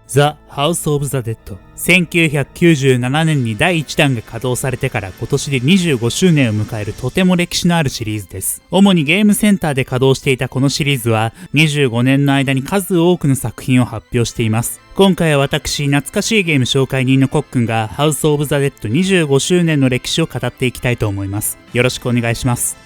ザ・ハウス・オブ・ザ・デッド。1997年に第1弾が稼働されてから今年で25周年を迎えるとても歴史のあるシリーズです。主にゲームセンターで稼働していたこのシリーズは25年の間に数多くの作品を発表しています。今回は私、懐かしいゲーム紹介人のコックンがハウス・オブ・ザ・デッド25周年の歴史を語っていきたいと思います。よろしくお願いします。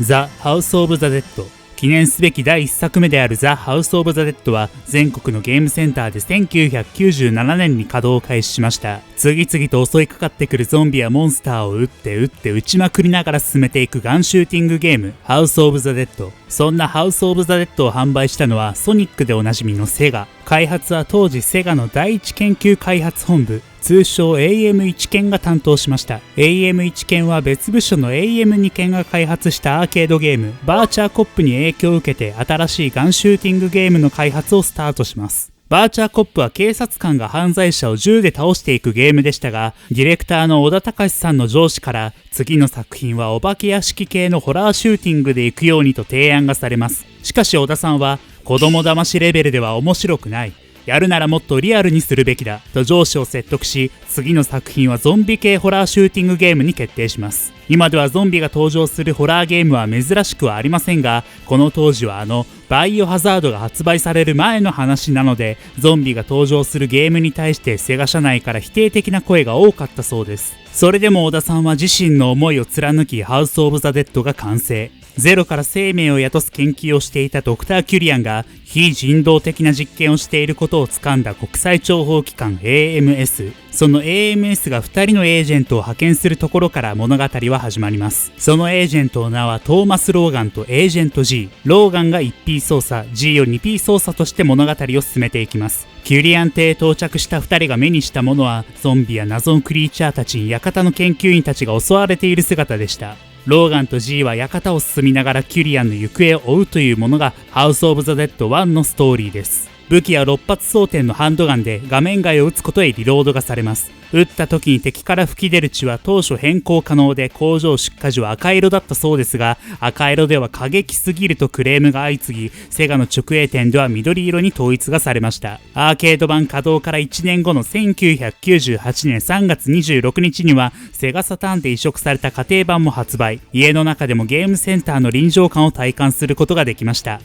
ザ・ハウス・オブ・ザ・デッド。記念すべき第1作目であるザ・ハウス・オブ・ザ・デッドは全国のゲームセンターで1997年に稼働を開始しました。次々と襲いかかってくるゾンビやモンスターを撃って撃ちまくりながら進めていくガンシューティングゲームハウス・オブ・ザ・デッド。そんなハウス・オブ・ザ・デッドを販売したのはソニックでおなじみのセガ。開発は当時セガの第一研究開発本部、通称 AM1 研が担当しました。AM1 研は別部署の AM2 研が開発したアーケードゲームバーチャーコップに影響を受けて新しいガンシューティングゲームの開発をスタートします。バーチャーコップは警察官が犯罪者を銃で倒していくゲームでしたが、ディレクターの小田隆さんの上司から次の作品はお化け屋敷系のホラーシューティングで行くようにと提案がされます。しかし小田さんは子供騙しレベルでは面白くない。やるならもっとリアルにするべきだと上司を説得し、次の作品はゾンビ系ホラーシューティングゲームに決定します。今ではゾンビが登場するホラーゲームは珍しくはありませんが、この当時はバイオハザードが発売される前の話なので、ゾンビが登場するゲームに対してセガ社内から否定的な声が多かったそうです。それでも小田さんは自身の思いを貫きハウス・オブ・ザ・デッドが完成。ゼロから生命を宿す研究をしていたドクター・キュリアンが非人道的な実験をしていることを掴んだ国際諜報機関 AMS。その AMS が2人のエージェントを派遣するところから物語は始まります。そのエージェントの名はトーマス・ローガンとエージェント G。ローガンが 1P 操作、G を 2P 操作として物語を進めていきます。キュリアン邸へ到着した2人が目にしたものはゾンビや謎のクリーチャーたちに館の研究員たちが襲われている姿でした。ローガンと G は館を進みながらキュリアンの行方を追うというものがハウス・オブ・ザ・デッド1のストーリーです。武器や6発装填のハンドガンで画面外を撃つことへリロードがされます。撃った時に敵から吹き出る血は当初変更可能で工場出荷時は赤色だったそうですが、赤色では過激すぎるとクレームが相次ぎ、セガの直営店では緑色に統一がされました。アーケード版稼働から1年後の1998年3月26日にはセガサターンで移植された家庭版も発売。家の中でもゲームセンターの臨場感を体感することができました。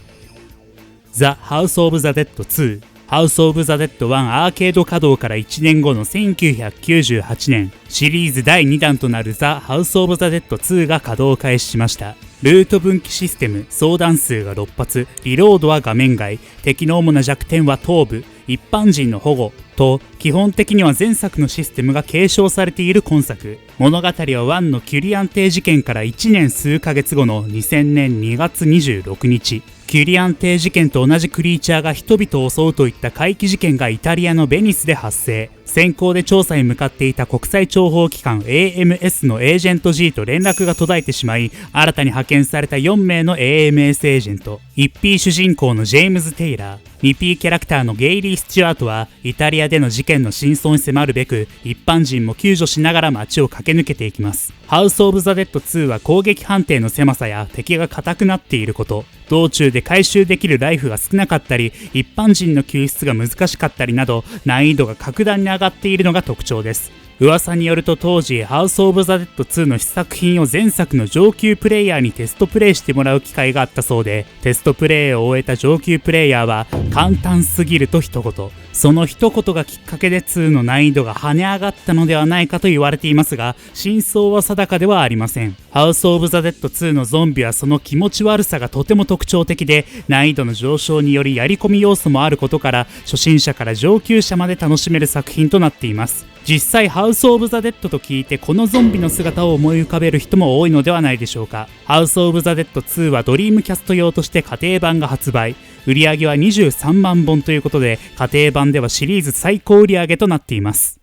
ザ・ハウス・オブ・ザ・デッド2。ハウス・オブ・ザ・デッド1アーケード稼働から1年後の1998年、シリーズ第2弾となるザ・ハウス・オブ・ザ・デッド2が稼働開始しました。ルート分岐システム、相談数が6発、リロードは画面外、敵の主な弱点は頭部、一般人の保護と、基本的には前作のシステムが継承されている今作。物語は1のキュリアン邸事件から1年数ヶ月後の2000年2月26日。キュリアン邸事件と同じクリーチャーが人々を襲うといった怪奇事件がイタリアのベニスで発生。先行で調査に向かっていた国際諜報機関 AMS のエージェント G と連絡が途絶えてしまい、新たに派遣された4名の AMS エージェント。1P 主人公のジェームズ・テイラー、2P キャラクターのゲイリー・スチュアートはイタリアでの事件の真相に迫るべく一般人も救助しながら街を駆け抜けていきます。ハウス・オブ・ザ・デッド2は攻撃判定の狭さや敵が硬くなっていること、道中で回収できるライフが少なかったり、一般人の救出が難しかったりなど難易度が格段に上がっているのが特徴です。噂によると当時ハウス・オブ・ザ・デッド2の試作品を前作の上級プレイヤーにテストプレイしてもらう機会があったそうで、テストプレイを終えた上級プレイヤーは簡単すぎると一言。その一言がきっかけで2の難易度が跳ね上がったのではないかと言われていますが、真相は定かではありません。ハウス・オブ・ザ・デッド2のゾンビはその気持ち悪さがとても特徴的で、難易度の上昇によりやり込み要素もあることから、初心者から上級者まで楽しめる作品となっています。実際ハウス・オブ・ザ・デッドと聞いてこのゾンビの姿を思い浮かべる人も多いのではないでしょうか。ハウス・オブ・ザ・デッド2はドリームキャスト用として家庭版が発売。売上は23万本ということで、家庭版ではシリーズ最高売上となっています。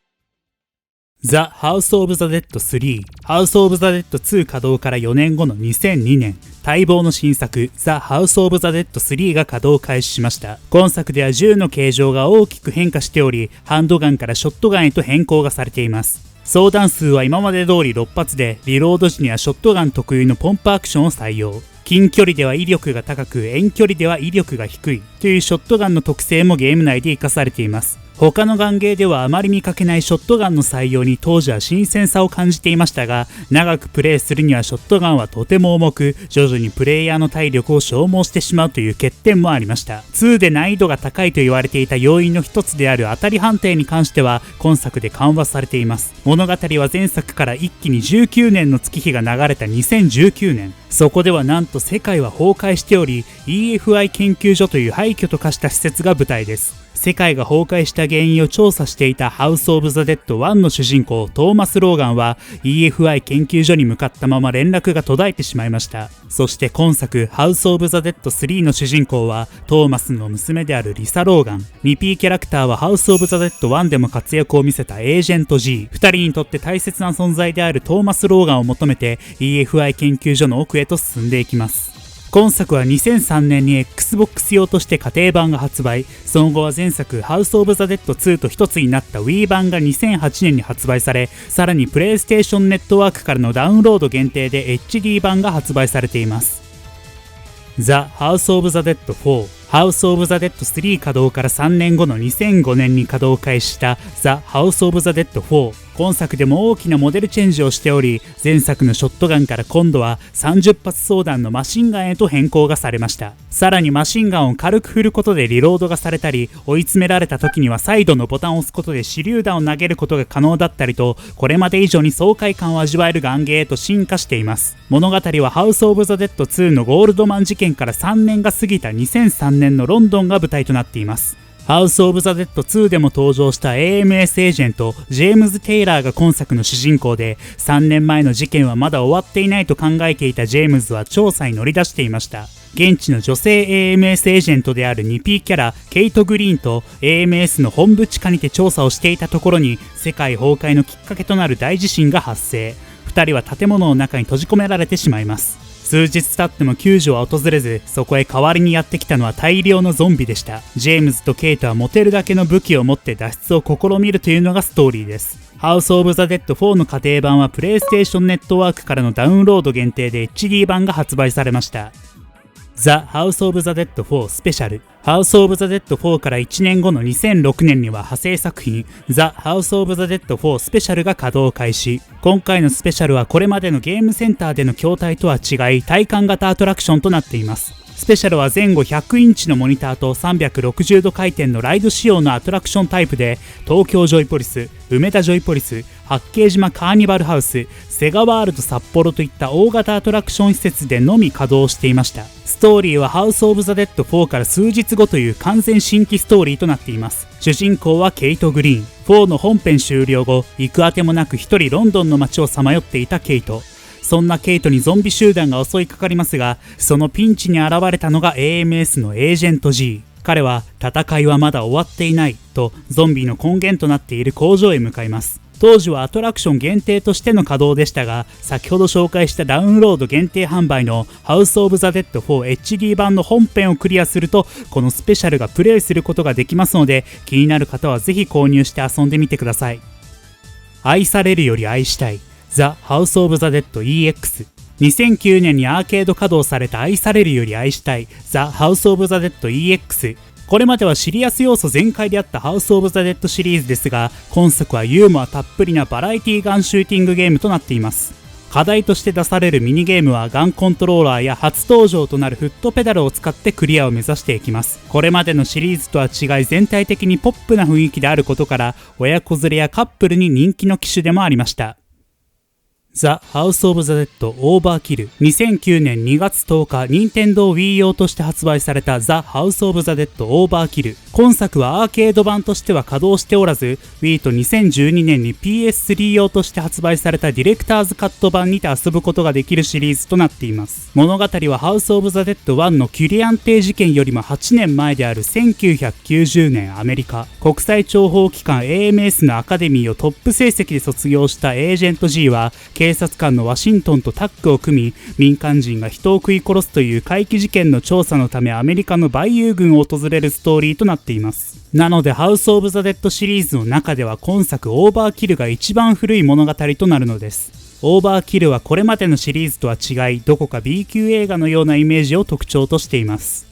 ザ・ハウス・オブ・ザ・デッド3。ハウス・オブ・ザ・デッド2稼働から4年後の2002年、待望の新作ザ・ハウス・オブ・ザ・デッド3が稼働開始しました。今作では銃の形状が大きく変化しており、ハンドガンからショットガンへと変更がされています。相談数は今まで通り6発で、リロード時にはショットガン特有のポンプアクションを採用。近距離では威力が高く遠距離では威力が低いというショットガンの特性もゲーム内で活かされています。他のガンゲーではあまり見かけないショットガンの採用に当時は新鮮さを感じていましたが、長くプレイするにはショットガンはとても重く、徐々にプレイヤーの体力を消耗してしまうという欠点もありました。2で難易度が高いと言われていた要因の一つである当たり判定に関しては今作で緩和されています。物語は前作から一気に19年の月日が流れた2019年。そこではなんと世界は崩壊しており、EFI 研究所という廃墟と化した施設が舞台です。世界が崩壊した原因を調査していたハウス・オブ・ザ・デッド1の主人公トーマス・ローガンは EFI 研究所に向かったまま連絡が途絶えてしまいました。そして今作ハウス・オブ・ザ・デッド3の主人公はトーマスの娘であるリサ・ローガン。2P キャラクターはハウス・オブ・ザ・デッド1でも活躍を見せたエージェント G。2人にとって大切な存在であるトーマス・ローガンを求めて EFI 研究所の奥へと進んでいきます。今作は2003年に Xbox 用として家庭版が発売。その後は前作ハウス・オブ・ザ・デッド2と一つになった Wii 版が2008年に発売され、さらにプレイステーションネットワークからのダウンロード限定で HD 版が発売されています。The House of the Dead 4、House of the Dead 3稼働から3年後の2005年に稼働開始した The House of the Dead 4。今作でも大きなモデルチェンジをしており、前作のショットガンから今度は30発装弾のマシンガンへと変更がされました。さらにマシンガンを軽く振ることでリロードがされたり、追い詰められた時にはサイドのボタンを押すことで手榴弾を投げることが可能だったりと、これまで以上に爽快感を味わえるガンゲーへと進化しています。物語はハウス・オブ・ザ・デッド2のゴールドマン事件から3年が過ぎた2003年のロンドンが舞台となっています。ハウス・オブ・ザ・デッド2でも登場した AMS エージェントジェームズ・テイラーが今作の主人公で、3年前の事件はまだ終わっていないと考えていたジェームズは調査に乗り出していました。現地の女性 AMS エージェントである 2P キャラケイト・グリーンと AMS の本部地下にて調査をしていたところに、世界崩壊のきっかけとなる大地震が発生。2人は建物の中に閉じ込められてしまいます。数日経っても救助は訪れず、そこへ代わりにやってきたのは大量のゾンビでした。ジェームズとケイトは持てるだけの武器を持って脱出を試みるというのがストーリーです。ハウス・オブ・ザ・デッド4の家庭版はプレイステーションネットワークからのダウンロード限定で HD 版が発売されました。The House of the Dead 4スペシャル。House of the Dead 4から1年後の2006年には派生作品 The House of the Dead 4スペシャルが稼働開始。今回のスペシャルはこれまでのゲームセンターでの筐体とは違い、体感型アトラクションとなっています。スペシャルは前後100インチのモニターと360度回転のライド仕様のアトラクションタイプで、東京ジョイポリス、梅田ジョイポリス、八景島カーニバルハウス、セガワールド札幌といった大型アトラクション施設でのみ稼働していました。ストーリーはハウス・オブ・ザ・デッド4から数日後という完全新規ストーリーとなっています。主人公はケイト・グリーン。4の本編終了後、行くあてもなく一人ロンドンの街をさまよっていたケイト。そんなケイトにゾンビ集団が襲いかかりますが、そのピンチに現れたのが AMS のエージェント G。彼は戦いはまだ終わっていないとゾンビの根源となっている工場へ向かいます。当時はアトラクション限定としての稼働でしたが、先ほど紹介したダウンロード限定販売のハウス・オブ・ザ・デッド 4HD 版の本編をクリアすると、このスペシャルがプレイすることができますので、気になる方はぜひ購入して遊んでみてください。愛されるより愛したい The House of the Dead EX。 2009年にアーケード稼働された愛されるより愛したい The House of the Dead EX。これまではシリアス要素全開であったハウス・オブ・ザ・デッドシリーズですが、今作はユーモアたっぷりなバラエティガンシューティングゲームとなっています。課題として出されるミニゲームはガンコントローラーや初登場となるフットペダルを使ってクリアを目指していきます。これまでのシリーズとは違い全体的にポップな雰囲気であることから、親子連れやカップルに人気の機種でもありました。The House of the Dead Overkill。 2009年2月10日、任天堂 Wii 用として発売された The House of the Dead Overkill。 今作はアーケード版としては稼働しておらず、 Wii と2012年に PS3 用として発売されたディレクターズカット版にて遊ぶことができるシリーズとなっています。物語は House of the Dead 1のキュリアン邸事件よりも8年前である1990年アメリカ。国際諜報機関 AMS のアカデミーをトップ成績で卒業したエージェント G は、警察官のワシントンとタッグを組み、民間人が人を食い殺すという怪奇事件の調査のためアメリカのバイユー軍を訪れるストーリーとなっています。なのでハウス・オブ・ザ・デッドシリーズの中では今作オーバーキルが一番古い物語となるのです。オーバーキルはこれまでのシリーズとは違い、どこか B 級映画のようなイメージを特徴としています。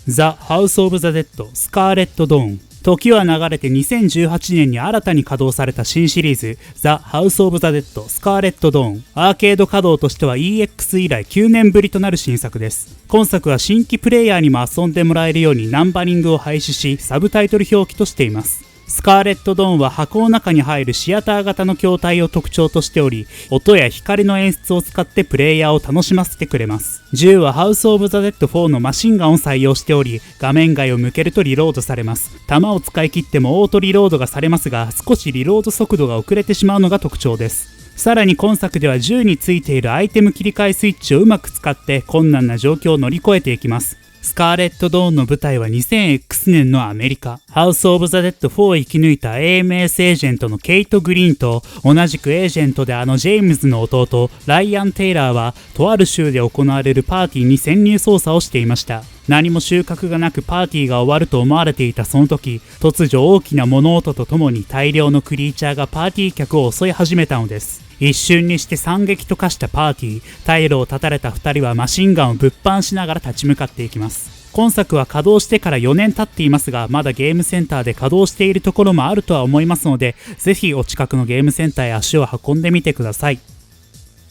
ザ・ハウス・オブ・ザ・デッド・スカーレット・ドーン。時は流れて2018年に新たに稼働された新シリーズザ・ハウス・オブ・ザ・デッド・スカーレット・ドーン。アーケード稼働としては EX 以来9年ぶりとなる新作です。今作は新規プレイヤーにも遊んでもらえるようにナンバリングを廃止し、サブタイトル表記としています。スカーレット・ドーンは箱の中に入るシアター型の筐体を特徴としており、音や光の演出を使ってプレイヤーを楽しませてくれます。銃はハウス・オブ・ザ・デッド4のマシンガンを採用しており、画面外を向けるとリロードされます。弾を使い切ってもオートリロードがされますが、少しリロード速度が遅れてしまうのが特徴です。さらに今作では銃についているアイテム切り替えスイッチをうまく使って困難な状況を乗り越えていきます。スカーレット・ドーンの舞台は 2000X 年のアメリカ。ハウス・オブ・ザ・デッド4を生き抜いた AMS エージェントのケイト・グリーンと同じくエージェントでジェームズの弟ライアン・テイラーはとある州で行われるパーティーに潜入捜査をしていました。何も収穫がなくパーティーが終わると思われていたその時、突如大きな物音とともに大量のクリーチャーがパーティー客を襲い始めたのです。一瞬にして惨劇と化したパーティー。退路を断たれた2人はマシンガンをぶっ放しながら立ち向かっていきます。今作は稼働してから4年経っていますが、まだゲームセンターで稼働しているところもあるとは思いますので、ぜひお近くのゲームセンターへ足を運んでみてください。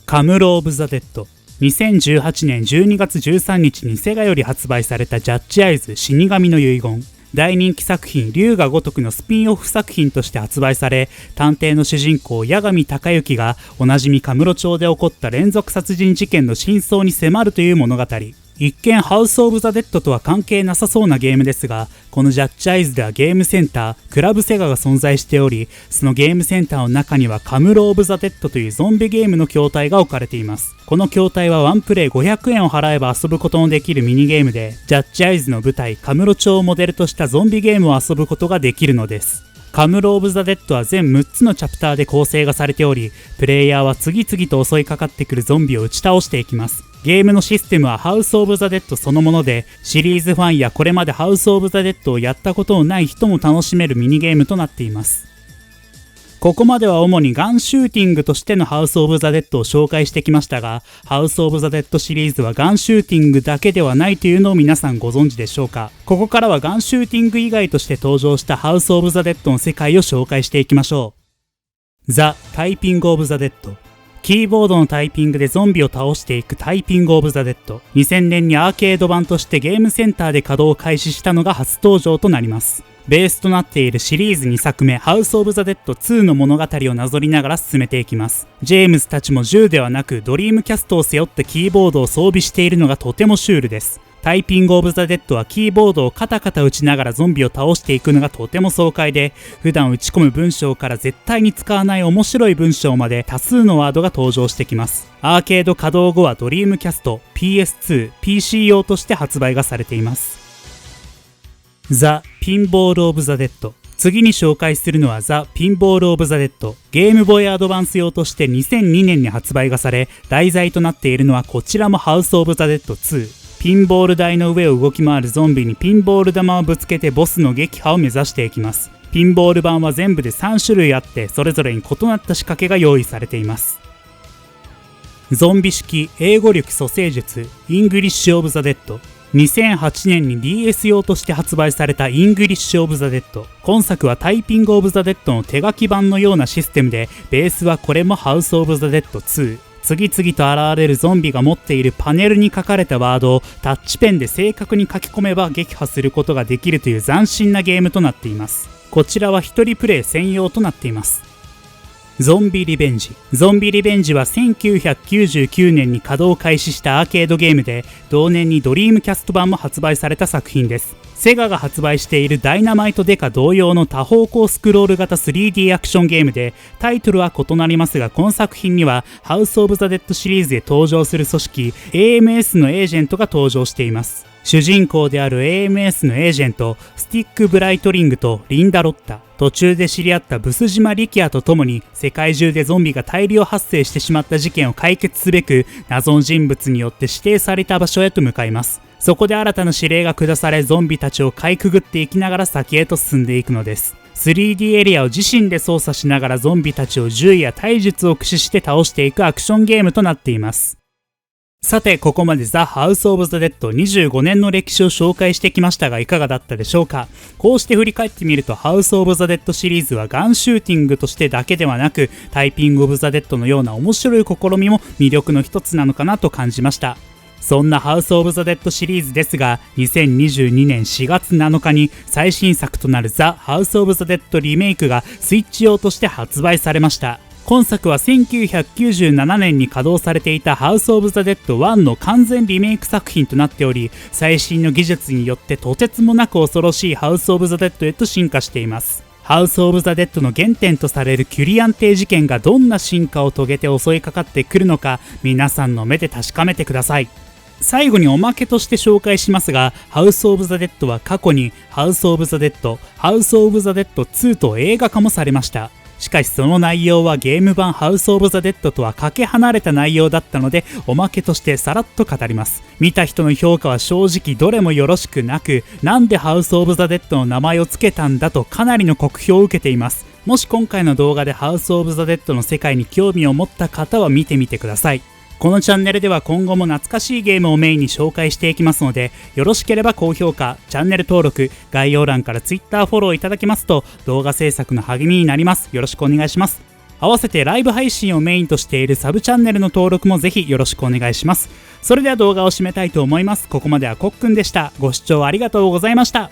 カムロ・オブ・ザ・デッド。2018年12月13日にセガより発売されたジャッジアイズ死神の遺言。大人気作品龍が如くのスピンオフ作品として発売され、探偵の主人公八神隆之がおなじみカムロ町で起こった連続殺人事件の真相に迫るという物語。一見ハウス・オブ・ザ・デッドとは関係なさそうなゲームですが、このジャッジアイズではゲームセンタークラブセガが存在しており、そのゲームセンターの中にはカムロ・オブ・ザ・デッドというゾンビゲームの筐体が置かれています。この筐体はワンプレイ500円を払えば遊ぶことのできるミニゲームで、ジャッジアイズの舞台カムロ町をモデルとしたゾンビゲームを遊ぶことができるのです。カムロ・オブ・ザ・デッドは全6つのチャプターで構成がされており、プレイヤーは次々と襲いかかってくるゾンビを打ち倒していきます。ゲームのシステムはハウス・オブ・ザ・デッドそのもので、シリーズファンやこれまでハウス・オブ・ザ・デッドをやったことのない人も楽しめるミニゲームとなっています。ここまでは主にガンシューティングとしてのハウス・オブ・ザ・デッドを紹介してきましたが、ハウス・オブ・ザ・デッドシリーズはガンシューティングだけではないというのを皆さんご存知でしょうか。ここからはガンシューティング以外として登場したハウス・オブ・ザ・デッドの世界を紹介していきましょう。ザ・タイピング・オブ・ザ・デッド。キーボードのタイピングでゾンビを倒していくタイピング・オブ・ザ・デッド。2000年にアーケード版としてゲームセンターで稼働を開始したのが初登場となります。ベースとなっているシリーズ2作目ハウス・オブ・ザ・デッド2の物語をなぞりながら進めていきます。ジェームズたちも銃ではなくドリームキャストを背負ったキーボードを装備しているのがとてもシュールです。タイピング・オブ・ザ・デッドはキーボードをカタカタ打ちながらゾンビを倒していくのがとても爽快で、普段打ち込む文章から絶対に使わない面白い文章まで多数のワードが登場してきます。アーケード稼働後はドリームキャスト、PS2、PC 用として発売がされています。ザ・ピンボール・オブ・ザ・デッド。次に紹介するのはザ・ピンボール・オブ・ザ・デッド。ゲームボーイアドバンス用として2002年に発売がされ、題材となっているのはこちらもハウス・オブ・ザ・デッド2。ピンボール台の上を動き回るゾンビにピンボール玉をぶつけてボスの撃破を目指していきます。ピンボール版は全部で3種類あって、それぞれに異なった仕掛けが用意されています。ゾンビ式英語力蘇生術イングリッシュ・オブ・ザ・デッド。2008年に DS 用として発売されたイングリッシュ・オブ・ザ・デッド。今作はタイピング・オブ・ザ・デッドの手書き版のようなシステムで、ベースはこれもハウス・オブ・ザ・デッド2。次々と現れるゾンビが持っているパネルに書かれたワードをタッチペンで正確に書き込めば撃破することができるという斬新なゲームとなっています。こちらは一人プレイ専用となっています。ゾンビリベンジ。ゾンビリベンジは1999年に稼働開始したアーケードゲームで、同年にドリームキャスト版も発売された作品です。セガが発売しているダイナマイトデカ同様の多方向スクロール型 3D アクションゲームで、タイトルは異なりますが、この作品にはハウス・オブ・ザ・デッドシリーズで登場する組織 AMS のエージェントが登場しています。主人公である AMS のエージェントスティック・ブライトリングとリンダ・ロッタ、途中で知り合ったブス島リキアと共に世界中でゾンビが大量発生してしまった事件を解決すべく、謎の人物によって指定された場所へと向かいます。そこで新たな指令が下され、ゾンビたちをかいくぐっていきながら先へと進んでいくのです。3D エリアを自身で操作しながらゾンビたちを銃や体術を駆使して倒していくアクションゲームとなっています。さて、ここまでザ・ハウス・オブ・ザ・デッド25年の歴史を紹介してきましたが、いかがだったでしょうか。こうして振り返ってみると、ハウス・オブ・ザ・デッドシリーズはガンシューティングとしてだけではなく、タイピング・オブ・ザ・デッドのような面白い試みも魅力の一つなのかなと感じました。そんなハウス・オブ・ザ・デッドシリーズですが、2022年4月7日に最新作となるザ・ハウス・オブ・ザ・デッドリメイクがスイッチ用として発売されました。今作は1997年に稼働されていたハウス・オブ・ザ・デッド1の完全リメイク作品となっており、最新の技術によってとてつもなく恐ろしいハウス・オブ・ザ・デッドへと進化しています。ハウス・オブ・ザ・デッドの原点とされるキュリアン邸事件がどんな進化を遂げて襲いかかってくるのか、皆さんの目で確かめてください。最後におまけとして紹介しますが、ハウス・オブ・ザ・デッドは過去にハウス・オブ・ザ・デッド、ハウス・オブ・ザ・デッド2と映画化もされました。しかしその内容はゲーム版ハウス・オブ・ザ・デッドとはかけ離れた内容だったので、おまけとしてさらっと語ります。見た人の評価は正直どれもよろしくなく、なんでハウス・オブ・ザ・デッドの名前を付けたんだとかなりの酷評を受けています。もし今回の動画でハウス・オブ・ザ・デッドの世界に興味を持った方は見てみてください。このチャンネルでは今後も懐かしいゲームをメインに紹介していきますので、よろしければ高評価、チャンネル登録、概要欄から Twitter フォローいただけますと動画制作の励みになります。よろしくお願いします。合わせてライブ配信をメインとしているサブチャンネルの登録もぜひよろしくお願いします。それでは動画を締めたいと思います。ここまではこっくんでした。ご視聴ありがとうございました。